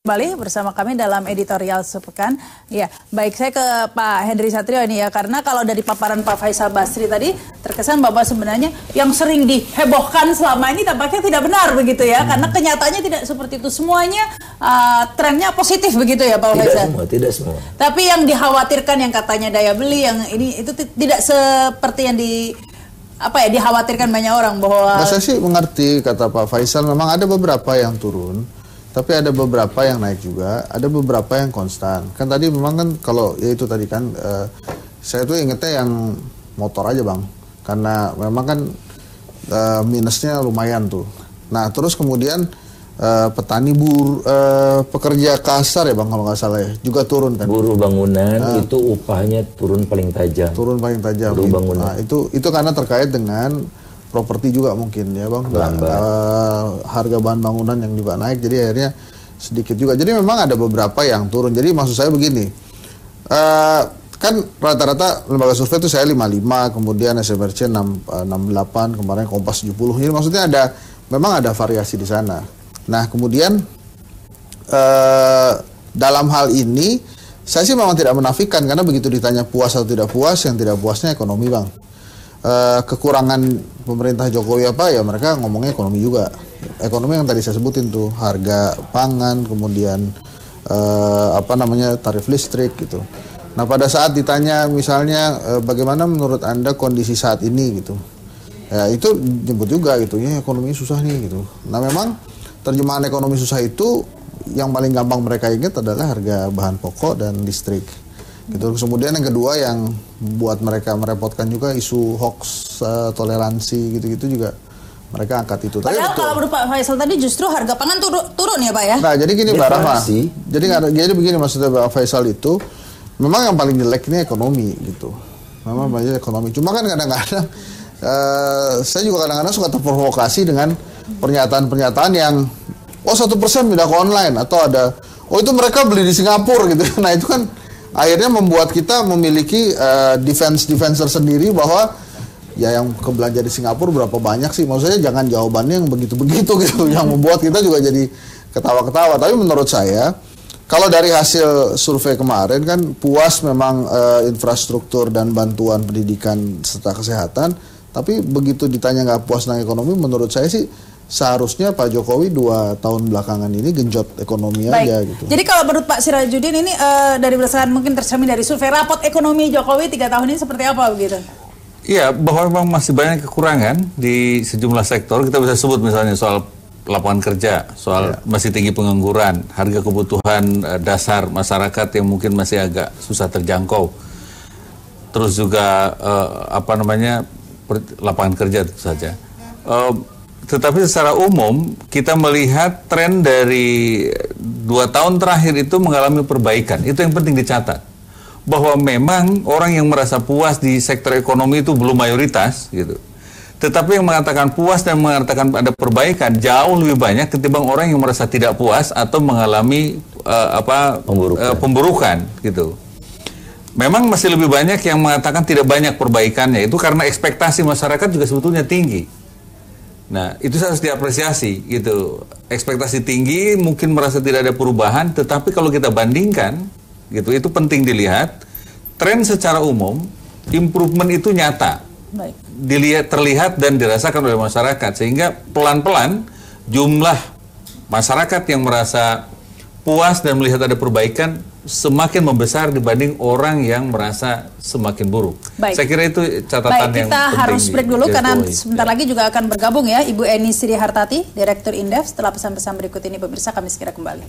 Kembali bersama kami dalam editorial sepekan. Ya, baik, saya ke Pak Henry Satrio ini ya, karena kalau dari paparan Pak Faisal Basri tadi terkesan bahwa sebenarnya yang sering dihebohkan selama ini tampaknya tidak benar begitu ya, karena kenyataannya tidak seperti itu. Semuanya trennya positif begitu ya Pak Faisal? Tidak semua. Tapi yang dikhawatirkan yang katanya daya beli yang ini itu tidak seperti yang dikhawatirkan banyak orang bahwa... Saya sih mengerti kata Pak Faisal, memang ada beberapa yang turun. Tapi ada beberapa yang naik juga, ada beberapa yang konstan. Kan tadi memang kan kalau ya itu tadi kan saya tuh ingetnya yang motor aja bang, karena memang kan minusnya lumayan tuh. Nah terus kemudian petani pekerja kasar ya bang kalau nggak salah ya juga turun kan. Buruh bangunan itu upahnya turun paling tajam. Turun paling tajam. Buruh bangunan. Nah, itu karena terkait dengan properti juga mungkin ya bang, harga bahan bangunan yang juga naik, jadi akhirnya sedikit juga. Jadi memang ada beberapa yang turun. Jadi maksud saya begini, kan rata-rata lembaga survei itu saya 55, kemudian SMRC 68, kemarin Kompas 70. Jadi maksudnya memang ada variasi di sana. Nah kemudian dalam hal ini saya sih memang tidak menafikan, karena begitu ditanya puas atau tidak puas, yang tidak puasnya ekonomi bang. Kekurangan pemerintah Jokowi apa ya, mereka ngomongnya ekonomi juga. Ekonomi yang tadi saya sebutin tuh, harga pangan, kemudian tarif listrik gitu. Nah pada saat ditanya misalnya bagaimana menurut Anda kondisi saat ini gitu, ya itu nyebut juga gitu ya, ekonomi susah nih gitu. Nah memang terjemahan ekonomi susah itu yang paling gampang mereka ingat adalah harga bahan pokok dan listrik gitu. Kemudian yang kedua yang buat mereka merepotkan juga isu hoax, toleransi gitu-gitu juga mereka angkat itu. Padahal kalau menurut Pak Faisal tadi justru harga pangan turun ya Pak ya? Nah jadi gini Mbak Rahma, jadi begini maksudnya Pak Faisal itu memang yang paling jelek ini ekonomi gitu. Memang banyak ekonomi. Cuma kan kadang-kadang saya juga kadang-kadang suka terprovokasi dengan pernyataan-pernyataan yang 1% pindah ke online, atau ada itu mereka beli di Singapura gitu. Nah itu kan akhirnya membuat kita memiliki defense sendiri bahwa ya yang kebelanja di Singapura berapa banyak sih, maksudnya jangan jawabannya yang begitu-begitu gitu, yang membuat kita juga jadi ketawa-ketawa. Tapi menurut saya kalau dari hasil survei kemarin kan puas memang infrastruktur dan bantuan pendidikan serta kesehatan, tapi begitu ditanya nggak puas dengan ekonomi, menurut saya sih seharusnya Pak Jokowi 2 tahun belakangan ini genjot ekonomi aja gitu. Jadi kalau menurut Pak Sirajudin ini dari berdasarkan mungkin tercermin dari survei, rapot ekonomi Jokowi 3 tahun ini seperti apa begitu? Iya, bahwa memang masih banyak kekurangan di sejumlah sektor. Kita bisa sebut misalnya soal lapangan kerja, soal masih tinggi pengangguran, harga kebutuhan dasar masyarakat yang mungkin masih agak susah terjangkau. Terus juga lapangan kerja tentu saja. Tetapi secara umum kita melihat tren dari 2 tahun terakhir itu mengalami perbaikan. Itu yang penting dicatat. Bahwa memang orang yang merasa puas di sektor ekonomi itu belum mayoritas gitu. Tetapi yang mengatakan puas dan mengatakan ada perbaikan jauh lebih banyak ketimbang orang yang merasa tidak puas atau mengalami pemburukan gitu. Memang masih lebih banyak yang mengatakan tidak banyak perbaikannya, itu karena ekspektasi masyarakat juga sebetulnya tinggi. Nah, itu harus diapresiasi gitu. Ekspektasi tinggi, mungkin merasa tidak ada perubahan, tetapi kalau kita bandingkan gitu, itu penting dilihat. Tren secara umum, improvement itu nyata. Terlihat dan dirasakan oleh masyarakat, sehingga pelan-pelan jumlah masyarakat yang merasa puas dan melihat ada perbaikan semakin membesar dibanding orang yang merasa semakin buruk. Saya kira itu catatan yang penting. Kita harus break dulu karena sebentar lagi juga akan bergabung ya Ibu Eni Sri Hartati, Direktur Indef. Setelah pesan-pesan berikut ini pemirsa, kami segera kembali.